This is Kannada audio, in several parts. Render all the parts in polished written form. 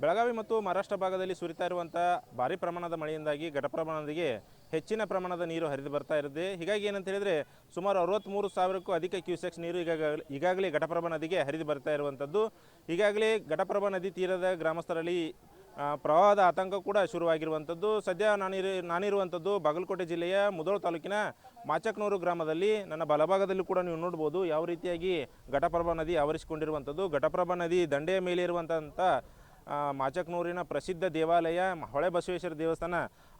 ಬೆಳಗಾವಿ ಮತ್ತು ಮಹಾರಾಷ್ಟ್ರ ಭಾಗದಲ್ಲಿ ಸುರಿತಾ ಇರುವಂಥ ಭಾರಿ ಪ್ರಮಾಣದ ಮಳೆಯಿಂದಾಗಿ ಘಟಪ್ರಭಾ ನದಿಗೆ ಹೆಚ್ಚಿನ ಪ್ರಮಾಣದ ನೀರು ಹರಿದು ಬರ್ತಾ ಇರುತ್ತೆ. ಹೀಗಾಗಿ ಏನಂತ ಹೇಳಿದರೆ ಸುಮಾರು 63,000ಕ್ಕೂ ಅಧಿಕ ಕ್ಯೂಸೆಕ್ಸ್ ನೀರು ಈಗಾಗಲೇ ಘಟಪ್ರಭಾ ನದಿಗೆ ಹರಿದು ಬರ್ತಾ ಇರುವಂಥದ್ದು. ಈಗಾಗಲೇ ಘಟಪ್ರಭಾ ನದಿ ತೀರದ ಗ್ರಾಮಸ್ಥರಲ್ಲಿ ಪ್ರವಾಹದ ಆತಂಕ ಕೂಡ ಶುರುವಾಗಿರುವಂಥದ್ದು. ಸದ್ಯ ನಾನಿರುವಂಥದ್ದು ಬಾಗಲಕೋಟೆ ಜಿಲ್ಲೆಯ ಮುಧೋಳ ತಾಲೂಕಿನ ಮಾಚಕ್ನೂರು ಗ್ರಾಮದಲ್ಲಿ. ನನ್ನ ಬಲಭಾಗದಲ್ಲಿ ಕೂಡ ನೀವು ನೋಡ್ಬೋದು ಯಾವ ರೀತಿಯಾಗಿ ಘಟಪ್ರಭಾ ನದಿ ಆವರಿಸಿಕೊಂಡಿರುವಂಥದ್ದು. ಘಟಪ್ರಭಾ ನದಿ ದಂಡೆಯ ಮೇಲೆ ಇರುವಂಥ ಮಾಚಕ್ನೂರಿನ ಪ್ರಸಿದ್ಧ ದೇವಾಲಯ ಹೊಳೆ ಬಸವೇಶ್ವರ ದೇವಸ್ಥಾನ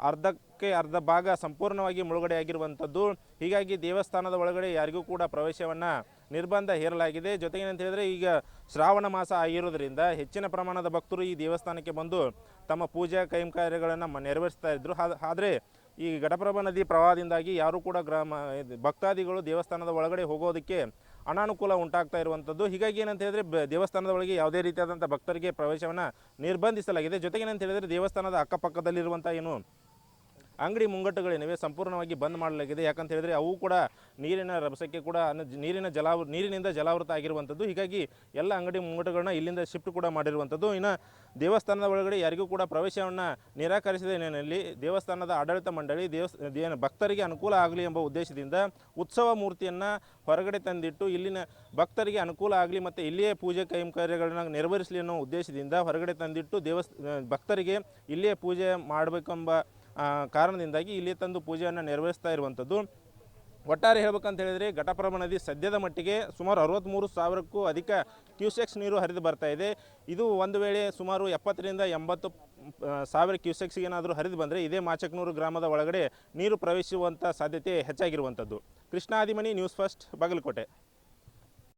ಅರ್ಧಕ್ಕೆ ಅರ್ಧ ಭಾಗ ಸಂಪೂರ್ಣವಾಗಿ ಮುಳುಗಡೆಯಾಗಿರುವಂಥದ್ದು. ಹೀಗಾಗಿ ದೇವಸ್ಥಾನದ ಒಳಗಡೆ ಯಾರಿಗೂ ಕೂಡ ಪ್ರವೇಶವನ್ನು ನಿರ್ಬಂಧ ಹೇರಲಾಗಿದೆ. ಜೊತೆಗೆ ಏನಂತ ಹೇಳಿದರೆ ಈಗ ಶ್ರಾವಣ ಮಾಸ ಆಗಿರೋದ್ರಿಂದ ಹೆಚ್ಚಿನ ಪ್ರಮಾಣದ ಭಕ್ತರು ಈ ದೇವಸ್ಥಾನಕ್ಕೆ ಬಂದು ತಮ್ಮ ಪೂಜಾ ಕೈಂಕರ್ಯಗಳನ್ನು ನೆರವೇರಿಸ್ತಾ ಇದ್ದರು. ಆದರೆ ಈ ಘಟಪ್ರಭಾ ನದಿ ಪ್ರವಾಹದಿಂದಾಗಿ ಯಾರೂ ಕೂಡ ಭಕ್ತಾದಿಗಳು ದೇವಸ್ಥಾನದ ಒಳಗಡೆ ಹೋಗೋದಕ್ಕೆ ಅನಾನುಕೂಲ ಉಂಟಾಗ್ತಾ ಇರುವಂಥದ್ದು. ಹೀಗಾಗಿ ಏನಂತ ಹೇಳಿದರೆ ದೇವಸ್ಥಾನದ ಒಳಗೆ ಯಾವುದೇ ರೀತಿಯಾದಂಥ ಭಕ್ತರಿಗೆ ಪ್ರವೇಶವನ್ನು ನಿರ್ಬಂಧಿಸಲಾಗಿದೆ. ಜೊತೆಗೆ ಏನಂತ ಹೇಳಿದರೆ ದೇವಸ್ಥಾನದ ಅಕ್ಕಪಕ್ಕದಲ್ಲಿರುವಂಥ ಏನು ಅಂಗಡಿ ಮುಂಗಟ್ಟುಗಳೇನಿವೆ ಸಂಪೂರ್ಣವಾಗಿ ಬಂದ್ ಮಾಡಲಾಗಿದೆ. ಯಾಕಂತ ಹೇಳಿದರೆ ಅವು ಕೂಡ ನೀರಿನ ರಭಸಕ್ಕೆ ಕೂಡ ನೀರಿನಿಂದ ಜಲಾವೃತ ಆಗಿರುವಂಥದ್ದು. ಹೀಗಾಗಿ ಎಲ್ಲ ಅಂಗಡಿ ಮುಂಗಟ್ಟುಗಳನ್ನ ಇಲ್ಲಿಂದ ಶಿಫ್ಟ್ ಕೂಡ ಮಾಡಿರುವಂಥದ್ದು. ಇನ್ನು ದೇವಸ್ಥಾನದ ಒಳಗಡೆ ಯಾರಿಗೂ ಕೂಡ ಪ್ರವೇಶವನ್ನು ನಿರಾಕರಿಸಿದ ಹಿನ್ನೆಲೆಯಲ್ಲಿ ದೇವಸ್ಥಾನದ ಆಡಳಿತ ಮಂಡಳಿ ಭಕ್ತರಿಗೆ ಅನುಕೂಲ ಆಗಲಿ ಎಂಬ ಉದ್ದೇಶದಿಂದ ಉತ್ಸವ ಮೂರ್ತಿಯನ್ನು ಹೊರಗಡೆ ತಂದಿಟ್ಟು ಇಲ್ಲಿನ ಭಕ್ತರಿಗೆ ಅನುಕೂಲ ಆಗಲಿ ಮತ್ತು ಇಲ್ಲಿಯೇ ಪೂಜೆ ಕೈಂಕರ್ಯಗಳನ್ನ ನೆರವೇರಿಸಲಿ ಅನ್ನೋ ಉದ್ದೇಶದಿಂದ ಹೊರಗಡೆ ತಂದಿಟ್ಟು ಭಕ್ತರಿಗೆ ಇಲ್ಲಿಯೇ ಪೂಜೆ ಮಾಡಬೇಕೆಂಬ ಕಾರಣದಿಂದಾಗಿ ಇಲ್ಲಿ ತಂದು ಪೂಜೆಯನ್ನು ನೆರವೇರಿಸ್ತಾ ಇರುವಂಥದ್ದು. ಒಟ್ಟಾರೆ ಹೇಳ್ಬೇಕಂತ ಹೇಳಿದರೆ ಘಟಪ್ರಭಾ ನದಿ ಸದ್ಯದ ಮಟ್ಟಿಗೆ ಸುಮಾರು 63,000ಕ್ಕೂ ಅಧಿಕ ಕ್ಯೂಸೆಕ್ಸ್ ನೀರು ಹರಿದು ಬರ್ತಾ ಇದೆ. ಇದು ಒಂದು ವೇಳೆ ಸುಮಾರು 70ರಿಂದ 80,000 ಕ್ಯೂಸೆಕ್ಸ್ಗೆ ಏನಾದರೂ ಹರಿದು ಬಂದರೆ ಇದೇ ಮಾಚಕ್ನೂರು ಗ್ರಾಮದ ಒಳಗಡೆ ನೀರು ಪ್ರವೇಶಿಸುವಂಥ ಸಾಧ್ಯತೆ ಹೆಚ್ಚಾಗಿರುವಂಥದ್ದು. Krishna Adimani, news first, Bagalkot.